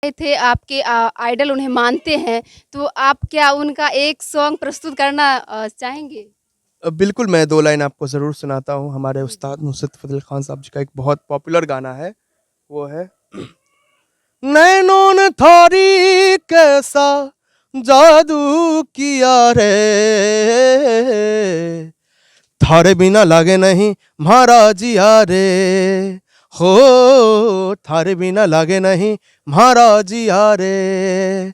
थे आपके आइडल उन्हें मानते हैं, तो आप क्या उनका एक सॉन्ग प्रस्तुत करना चाहेंगे? बिल्कुल, मैं 2 लाइन आपको ज़रूर सुनाता हूँ। हमारे जी, जी। उस्ताद नुसरत फ़तेह खान साहब जी का एक बहुत पॉपुलर गाना है, वो है नैनों ने थारी कैसा जादू किया रे, थारे बिना लागे नहीं म्हारा जिया रे, हो थारे बिना लागे नहीं म्हारा जिया रे,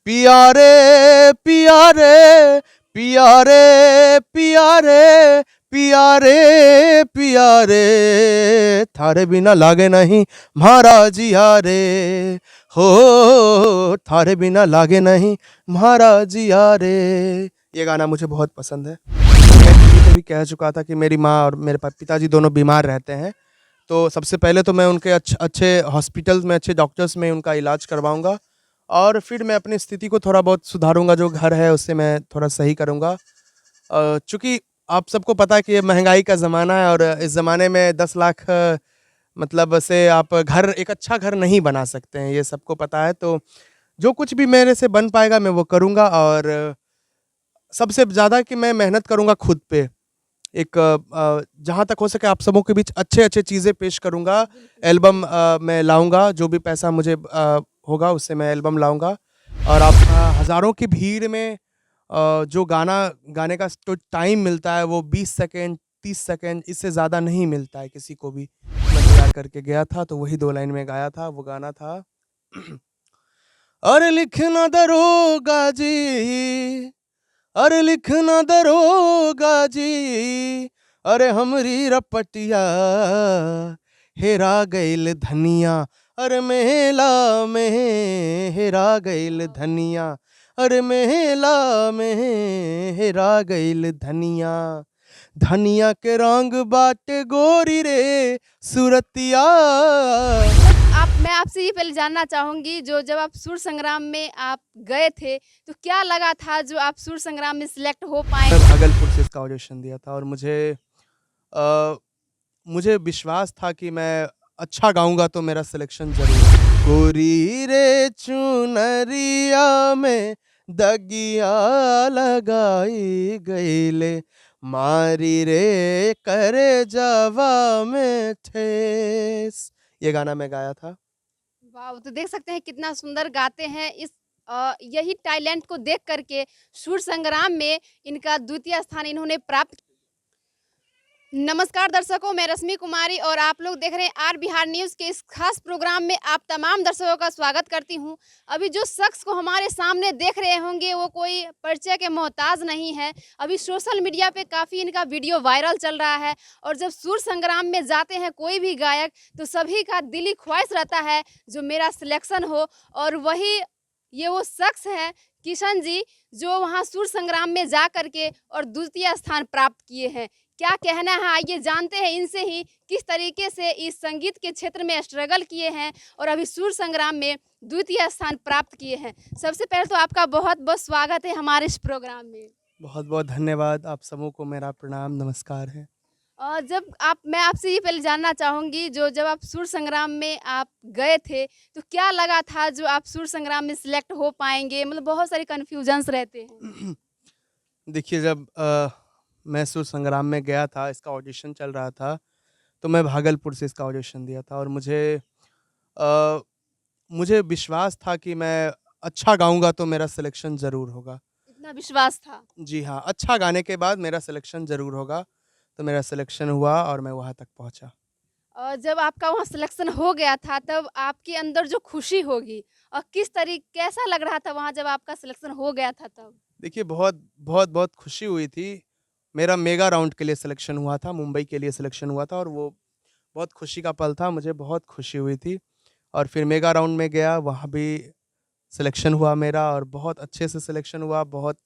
पिया रे पिया रे पिया रे पिया रे पिया रे पिया रे, थारे बिना लागे नहीं म्हारा जिया रे, हो थारे बिना लागे नहीं म्हारा जिया रे। ये गाना मुझे बहुत पसंद है। मैं टीवी पे भी कह चुका था कि मेरी माँ और मेरे पिताजी दोनों बीमार रहते हैं, तो सबसे पहले तो मैं उनके अच्छे हॉस्पिटल्स में, अच्छे डॉक्टर्स में उनका इलाज करवाऊँगा और फिर मैं अपनी स्थिति को थोड़ा बहुत सुधारूँगा, जो घर है उससे मैं थोड़ा सही करूँगा। चूँकि आप सबको पता है कि ये महँगाई का ज़माना है और इस ज़माने में 10 लाख मतलब से आप घर एक अच्छा घर नहीं बना सकते हैं, ये सबको पता है। तो जो कुछ भी मेरे से बन पाएगा मैं वो करूँगा और सबसे ज़्यादा कि मैं मेहनत करूँगा खुद पे। एक जहाँ तक हो सके आप सबों के बीच अच्छे-अच्छे चीज़ें पेश करूँगा। बिल्कुल, एल्बम मैं लाऊँगा, जो भी पैसा मुझे होगा उससे मैं एल्बम लाऊँगा और आप हज़ारों की भीड़ में जो गाना गाने का जो टाइम मिलता है वो 20 सेकंड, 30 सेकंड इससे ज़्यादा नहीं मिलता है किसी को भी। मैं तैयार करके गया था तो वही 2 लाइन में गाया था, वो गाना था अरे लिखना दरोगा जी, अरे लिखना दरोगा जी, अरे हमरी रपटिया हेरा गइल धनिया, अरे मेला में हेरा गइल वाह! धनिया, अरे मेला में हेरा गइल धनिया, धनिया के रंग बाटे गोरी रे सुरतिया। जब आप मैं आपसे ये पहले जानना चाहूँगी जो जब आप सुर संग्राम में आप गए थे, तो क्या लगा था जो आप सुर संग्राम में सिलेक्ट हो पाए? मैं भागलपुर से इसका ऑडिशन दिया था और अ, मुझे विश्वास था कि मैं अच्छा गाऊँगा तो मेरा सिलेक्शन ज़रूर। गोरी रे चुनरिया में दगिया लगाई गइले, मारी रे करेजवा में ठेस। ये गाना मैं गाया था। वाओ! तो देख सकते हैं कितना सुंदर गाते हैं। यही टैलेंट को देख कर के सुर संग्राम में इनका द्वितीय स्थान इन्होंने प्राप्त। नमस्कार दर्शकों, मैं रश्मि कुमारी और आप लोग देख रहे हैं आर बिहार न्यूज़ के इस खास प्रोग्राम में आप तमाम दर्शकों का स्वागत करती हूं। अभी जो शख्स को हमारे सामने देख रहे होंगे वो कोई परिचय के मोहताज नहीं है। अभी सोशल मीडिया पे काफ़ी इनका वीडियो वायरल चल रहा है और जब सुर संग्राम में जाते हैं कोई भी गायक तो सभी का दिली ख्वाहिश रहता है जो मेरा सिलेक्शन हो। और वही ये वो शख्स हैं किशन जी, जो वहाँ सुर संग्राम में जा करके और द्वितीय स्थान प्राप्त किए हैं। क्या कहना है आइए जानते हैं इनसे ही किस तरीके से इस संगीत के क्षेत्र में स्ट्रगल किए हैं और अभी सुर संग्राम में द्वितीय स्थान प्राप्त किए हैं। सबसे पहले तो आपका बहुत-बहुत स्वागत है हमारे इस प्रोग्राम में। बहुत-बहुत धन्यवाद। आप सबों को मेरा प्रणाम, नमस्कार है। जब आप मैं आपसे ये पहले जानना चाहूँगी जो जब आप सुर संग्राम में आप गए थे, तो क्या लगा था जो आप सुर संग्राम में सिलेक्ट हो पाएँगे? मतलब बहुत सारे कन्फ्यूजन्स रहते हैं। देखिए जब मैं सुर संग्राम में गया था, इसका ऑडिशन चल रहा था, तो मैं भागलपुर से इसका ऑडिशन दिया था और अ, मुझे विश्वास था कि मैं अच्छा गाऊँगा तो मेरा सिलेक्शन ज़रूर होगा। इतना विश्वास था। जी हाँ, अच्छा गाने के बाद मेरा सिलेक्शन ज़रूर होगा, तो मेरा सिलेक्शन हुआ और मैं वहाँ तक पहुँचा। जब आपका वहाँ सिलेक्शन हो गया था तब आपके अंदर जो खुशी होगी और कैसा लग रहा था वहाँ जब आपका सिलेक्शन हो गया था तब? देखिए बहुत खुशी हुई थी। मेरा मेगा राउंड के लिए सिलेक्शन हुआ था, मुंबई के लिए सिलेक्शन हुआ था और वो बहुत खुशी का पल था, मुझे बहुत खुशी हुई थी और फिर मेगा राउंड में गया, वहाँ भी सिलेक्शन हुआ मेरा और बहुत अच्छे से सिलेक्शन हुआ, बहुत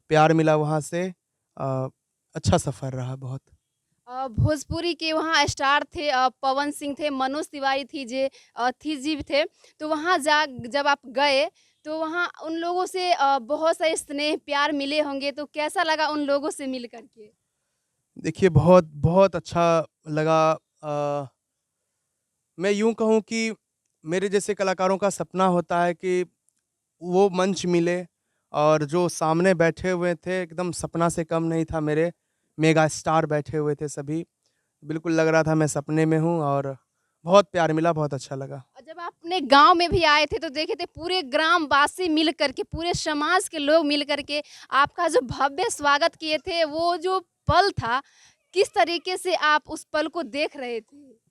प्यार मिला वहाँ से। अच्छा सफ़र रहा बहुत। भोजपुरी के वहाँ स्टार थे, पवन सिंह थे, मनोज तिवारी थी जी थे। तो वहाँ जा जब आप गए तो वहाँ उन लोगों से बहुत सारे स्नेह प्यार मिले होंगे तो कैसा लगा उन लोगों से मिल कर के? देखिए बहुत अच्छा लगा। मैं यूँ कहूँ कि मेरे जैसे कलाकारों का सपना होता है कि वो मंच मिले, और जो सामने बैठे हुए थे एकदम सपना से कम नहीं था मेरे, मेगा स्टार बैठे हुए थे सभी। बिल्कुल लग रहा था मैं सपने में हूँ, और बहुत प्यार मिला, बहुत अच्छा लगा। और जब आप अपने गाँव में भी आए थे तो देखे थे पूरे ग्रामवासी मिल कर के, पूरे समाज के लोग मिल कर के आपका जो भव्य स्वागत किए थे, वो जो पल था, किस तरीके से आप उस पल को देख रहे थे?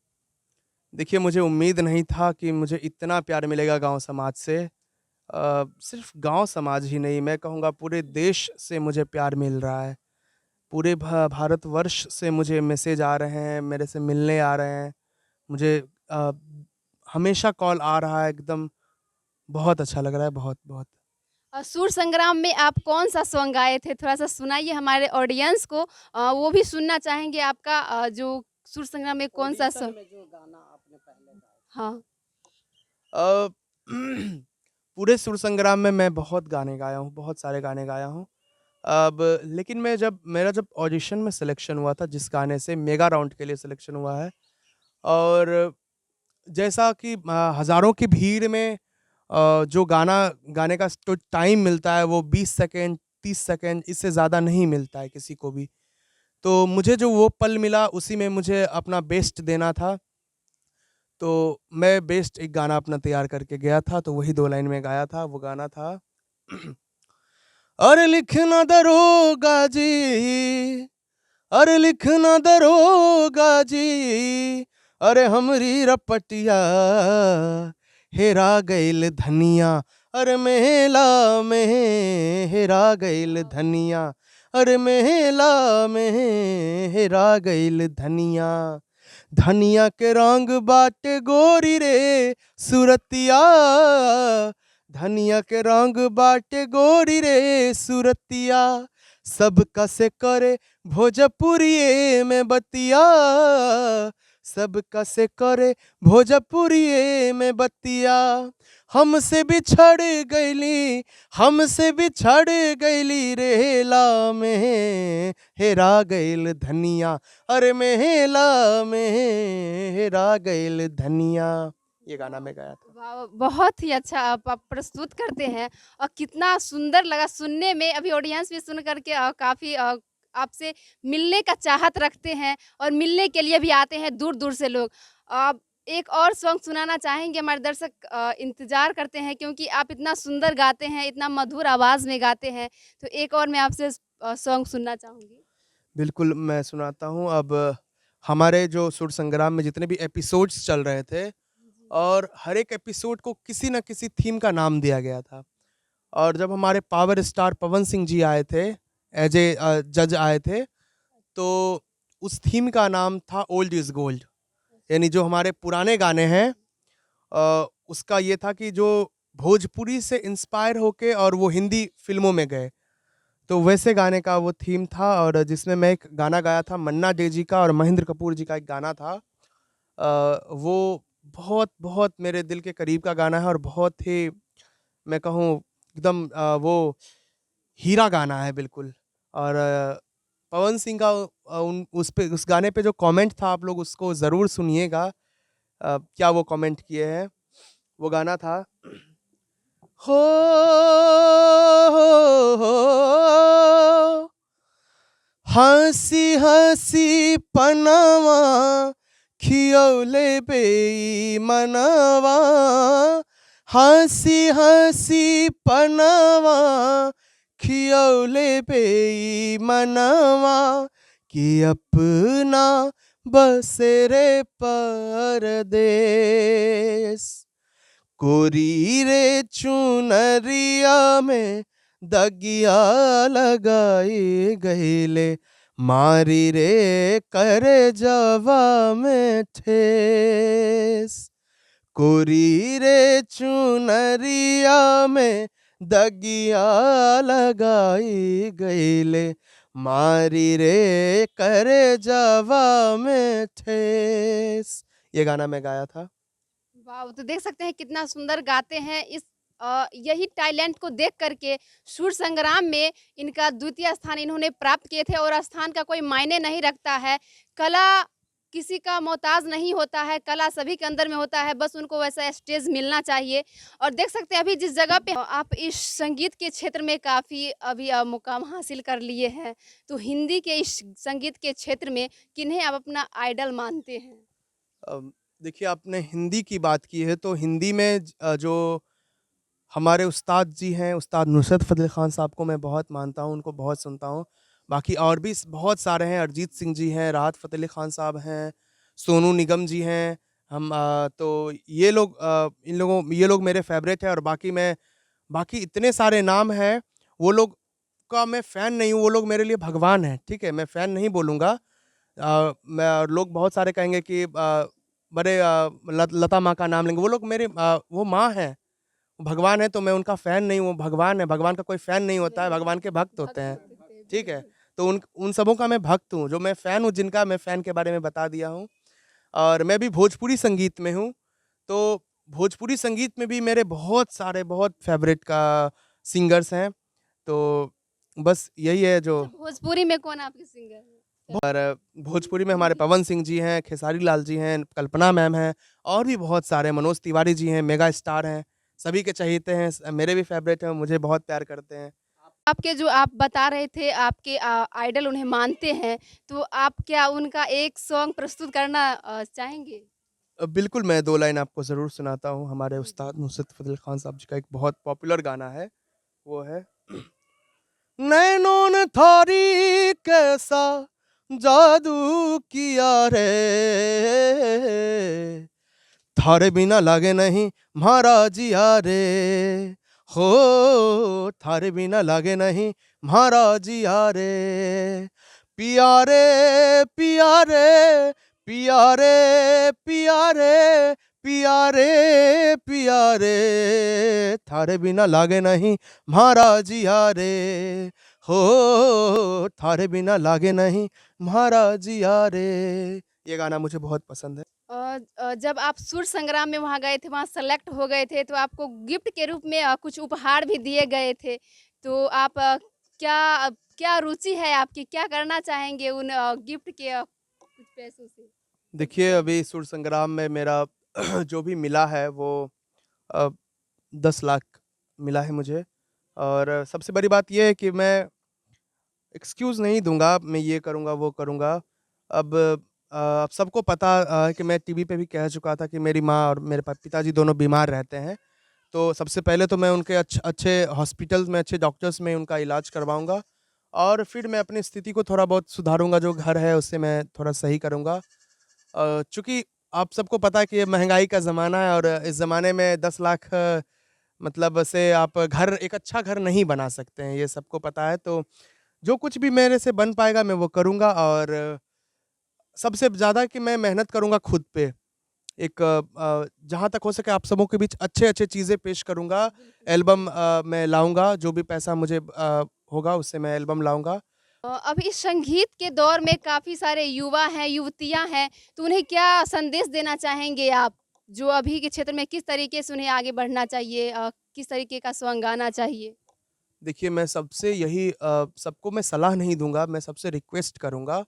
देखिए, मुझे उम्मीद नहीं था कि मुझे इतना प्यार मिलेगा गाँव समाज से। सिर्फ़ गाँव समाज ही नहीं, मैं कहूँगा पूरे देश से मुझे प्यार मिल रहा है। पूरे भारतवर्ष से मुझे मैसेज आ रहे हैं, मेरे से मिलने आ रहे हैं। मुझे अ, हमेशा कॉल आ रहा है एकदम। बहुत अच्छा लग रहा है, बहुत-बहुत। सुर संग्राम में आप कौन-सा सॉन्ग गाए थे? थोड़ा-सा सुनाइए हमारे ऑडियंस को, वो भी सुनना चाहेंगे आपका जो सुर संग्राम में कौन-सा सॉन्ग। हाँ। अ, पूरे सुर संग्राम में मैं बहुत गाने गाया हूँ, बहुत सारे गाने गाया हूँ। अब लेकिन जब ऑडिशन में सिलेक्शन हुआ था, जिस गाने से मेगा राउंड के लिए सिलेक्शन हुआ है, और जैसा कि हज़ारों की भीड़ में जो गाना गाने का जो टाइम मिलता है वो 20 सेकंड, 30 सेकंड, इससे ज़्यादा नहीं मिलता है किसी को भी। तो मुझे जो वो पल मिला, उसी में मुझे अपना बेस्ट देना था। तो मैं बेस्ट एक गाना अपना तैयार करके गया था, तो वही 2 लाइन में गाया था। वो गाना था अरे लिखना दरोगा जी, अरे लिखना दरोगा जी, अरे हमरी रपटिया हेरा गइल धनिया, अरे मेला में हेरा गइल धनिया, अरे मेला में हेरा गइल धनिया। धनिया के रंग बाटे गोरी रे सुरतिया, धनिया के रंग बाटे गोरी रे सुरतिया, सबका से करे भोजपुरिये में बतिया, सबका से करे भोजपुरिये में बतिया। हमसे बिछड़ गईली, हमसे बिछड़ गईली रेला में हेरा गईल धनिया, अरे मेला में हेरा गईल धनिया। ये गाना मैं गाया था। वाह! बहुत ही अच्छा आप प्रस्तुत करते हैं और कितना सुंदर लगा सुनने में। अभी ऑडियंस भी सुन कर के काफ़ी आपसे मिलने का चाहत रखते हैं और मिलने के लिए भी आते हैं दूर-दूर से लोग। आप एक और सॉन्ग सुनाना चाहेंगे? हमारे दर्शक इंतज़ार करते हैं क्योंकि आप इतना सुंदर गाते हैं, इतना मधुर आवाज़ में गाते हैं। तो एक और मैं आपसे सॉन्ग सुनना चाहूँगी। बिल्कुल, मैं सुनाता हूँ। अब हमारे जो सुर संग्राम में जितने भी एपिसोड्स चल रहे थे, जी। और हर एक एपिसोड को किसी न किसी थीम का नाम दिया गया था। और जब हमारे पावर स्टार पवन सिंह जी आए थे, एज ए जज आए थे, तो उस थीम का नाम था ओल्ड इज़ गोल्ड। यानी जो हमारे पुराने गाने हैं, उसका ये था कि जो भोजपुरी से इंस्पायर होके और वो हिंदी फ़िल्मों में गए। तो वैसे गाने का वो थीम था, और जिसमें मैं एक गाना गाया था मन्ना डे जी का और महेंद्र कपूर जी का एक गाना था। वो बहुत-बहुत मेरे दिल के करीब का गाना है, और बहुत ही मैं कहूँ एकदम वो हीरा गाना है बिल्कुल। और पवन सिंह का उस गाने पे जो कमेंट था, आप लोग उसको ज़रूर सुनिएगा। क्या वो कमेंट किए हैं, वो गाना था हो, हो, हँसी हँसी पनवा खियौले बेईमनवा, हँसी हँसी पनवा खियौले बेईमनवा, कि अपना बसेरे परदेस, कोरी रे चुनरिया में दगिया लगाई गईले, मारी रे करे जवा में ठेस, कोरी रे चुनरिया में दगिया लगाई गईले, मारी रे करे जवा में ठेस। ये गाना मैं गाया था। वाह! तो देख सकते हैं कितना सुंदर गाते हैं। इस यही टैलेंट को देख कर के सुर संग्राम में इनका द्वितीय स्थान इन्होंने प्राप्त किए थे और स्थान का कोई मायने नहीं रखता है। कला किसी का मोहताज नहीं होता है, कला सभी के अंदर में होता है, बस उनको वैसा स्टेज मिलना चाहिए। और देख सकते हैं अभी जिस जगह पे आप इस संगीत के क्षेत्र में काफ़ी अभी मुकाम हासिल कर लिए हैं, तो हिंदी के इस संगीत के क्षेत्र में किन्हें आप अपना आइडल मानते हैं? देखिए, आपने हिंदी की बात की है तो हिंदी में जो हमारे उस्ताद जी हैं, उस्ताद नुसरत फ़तेह ख़ान साहब को मैं बहुत मानता हूँ, उनको बहुत सुनता हूँ। बाकी और भी बहुत सारे हैं, अरिजीत सिंह जी हैं, राहत फ़तेह अली ख़ान साहब हैं, सोनू निगम जी हैं। तो ये लोग मेरे फ़ेवरेट हैं। और बाकी इतने सारे नाम हैं, वो लोग का मैं फ़ैन नहीं हूँ, वो लोग मेरे लिए भगवान हैं, ठीक है? मैं फ़ैन नहीं बोलूँगा। मैं लोग बहुत सारे कहेंगे कि बड़े लता माँ का नाम लेंगे, वो लोग वो माँ हैं। भगवान है तो मैं उनका फ़ैन नहीं हूँ, भगवान है, भगवान का कोई फ़ैन नहीं होता है, भगवान के भक्त होते हैं, ठीक है? तो उन उन सबों का मैं भक्त हूँ, जो मैं फ़ैन हूँ जिनका, मैं फ़ैन के बारे में बता दिया हूँ। और मैं भी भोजपुरी संगीत में हूँ, तो भोजपुरी संगीत में भी मेरे बहुत सारे बहुत फ़ेवरेट का सिंगर्स हैं, तो बस यही है जो। अच्छा, भोजपुरी में कौन आपके सिंगर हैं? और भोजपुरी में हमारे पवन सिंह जी हैं, खेसारी लाल जी हैं, कल्पना मैम हैं, और भी बहुत सारे मनोज तिवारी जी हैं, मेगा स्टार हैं, सभी के चहेते हैं, मेरे भी फ़ेवरेट हैं, मुझे बहुत प्यार करते हैं। आपके जो आप बता रहे थे आपके आइडल उन्हें मानते हैं, तो आप क्या उनका एक सॉन्ग प्रस्तुत करना चाहेंगे? बिल्कुल, मैं 2 लाइन आपको ज़रूर सुनाता हूँ, हमारे जी, जी। उस्ताद नुसरत फ़तेह अली खान साहब जी का एक बहुत पॉपुलर गाना है, वो है नैनों ने थारी कैसा जादू किया रे, थारे बिना लागे नहीं म्हारा जिया रे, हो थारे बिना लागे नहीं म्हारा जिया रे, पिया रे पिया रे पिया रे पिया रे पिया रे पिया रे, थारे बिना लागे नहीं म्हारा जिया रे, हो थारे बिना लागे नहीं म्हारा जिया रे। ये गाना मुझे बहुत पसंद है। जब आप सुर संग्राम में वहाँ गए थे, वहाँ सेलेक्ट हो गए थे, तो आपको गिफ्ट के रूप में कुछ उपहार भी दिए गए थे। तो आप क्या रुचि है आपकी? क्या करना चाहेंगे उन गिफ्ट के कुछ पैसों से? देखिए, अभी सुर संग्राम में मेरा जो भी मिला है वो अ, 10 लाख मिला है मुझे। और सबसे बड़ी बात ये है कि मैं एक्सक्यूज़ नहीं दूँगा, मैं ये करूँगा, वो करूँगा। अब सबको पता है कि मैं टीवी पे भी कह चुका था कि मेरी माँ और मेरे पिताजी दोनों बीमार रहते हैं। तो सबसे पहले तो मैं उनके अच्छे हॉस्पिटल्स में, अच्छे डॉक्टर्स में उनका इलाज करवाऊँगा, और फिर मैं अपनी स्थिति को थोड़ा बहुत सुधारूँगा, जो घर है उससे मैं थोड़ा सही करूँगा। चूँकि आप सबको पता है कि ये महँगाई का ज़माना है, और इस ज़माने में 10 लाख मतलब से आप एक अच्छा घर नहीं बना सकते हैं, ये सबको पता है। तो जो कुछ भी मेरे से बन पाएगा मैं वो करूँगा, और सबसे ज़्यादा कि मैं मेहनत करूँगा खुद पे। जहाँ तक हो सके आप सबों के बीच अच्छे-अच्छे चीज़ें पेश करूँगा। बिल्कुल। एल्बम मैं लाऊँगा, जो भी पैसा मुझे होगा उससे मैं एल्बम लाऊँगा। अभी इस संगीत के दौर में काफ़ी सारे युवा हैं, युवतियाँ हैं, तो उन्हें क्या संदेश देना चाहेंगे आप? जो अभी के क्षेत्र में किस तरीके से उन्हें आगे बढ़ना चाहिए? किस तरीके का सॉन्ग गाना चाहिए? देखिए, मैं सबसे यही सबको मैं सलाह नहीं दूँगा, मैं सबसे रिक्वेस्ट करूँगा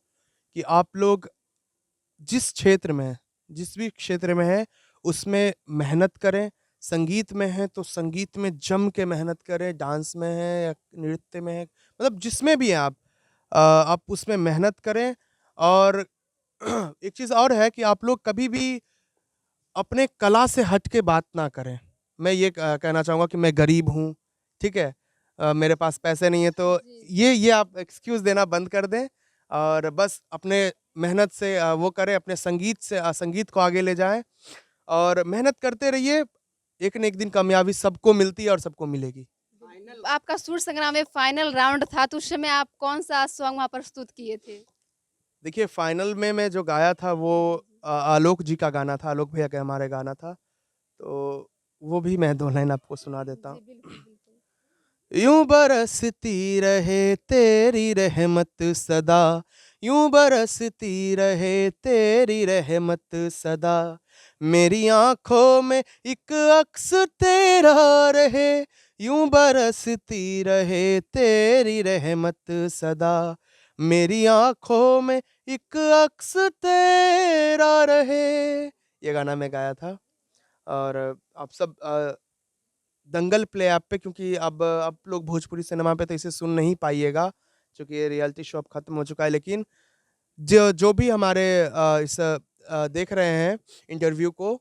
कि आप लोग जिस क्षेत्र में हैं, जिस भी क्षेत्र में हैं, उसमें मेहनत करें। संगीत में हैं, तो संगीत में जम के मेहनत करें, डांस में हैं या नृत्य में हैं, मतलब जिसमें भी हैं आप उसमें मेहनत करें। और एक चीज़ और है कि आप लोग कभी भी अपने कला से हट के बात ना करें। मैं ये कहना चाहूँगा कि मैं गरीब हूँ, ठीक है? मेरे पास पैसे नहीं है, तो जी। ये आप एक्सक्यूज़ देना बंद कर दें, और बस अपने मेहनत से वो करें, अपने संगीत को आगे ले जाएँ, और मेहनत करते रहिए। एक न एक दिन कामयाबी सबको मिलती है और सबको मिलेगी। आपका सुर संग्राम में फाइनल राउंड था, तो उस समय आप कौन-सा सॉन्ग वहाँ प्रस्तुत किए थे? देखिए, फाइनल में मैं जो गाया था वो जी, जी। आलोक जी का गाना था, आलोक भैया का हमारे गाना था। तो वो भी मैं 2 लाइन आपको सुना देता जी, हूँ। बिल्कुल, बिल्कुल। यूं बरसती रहे तेरी रहमत सदा, यूं बरसती रहे तेरी रहमत सदा, मेरी आंखों में एक अक्स तेरा रहे, यूं बरसती रहे तेरी रहमत सदा, मेरी आंखों में एक अक्स तेरा रहे, ये गाना मैं गाया था। और आप सब दंगल प्ले ऐप पे, क्योंकि अब आप लोग भोजपुरी सिनेमा पे तो इसे सुन नहीं पाइएगा क्योंकि ये रियलिटी शो अब खत्म हो चुका है, लेकिन जो जो भी हमारे देख रहे हैं इंटरव्यू को,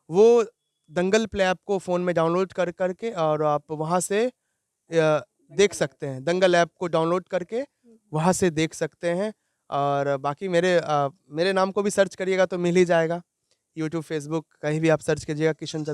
वो दंगल प्ले ऐप को फ़ोन में डाउनलोड कर करके और आप वहाँ से देख सकते हैं। दंगल ऐप को डाउनलोड करके वहाँ से देख सकते हैं। और बाकी मेरे नाम को भी सर्च करिएगा तो मिल ही जाएगा। यूट्यूब, फेसबुक कहीं भी आप सर्च कीजिएगा किशन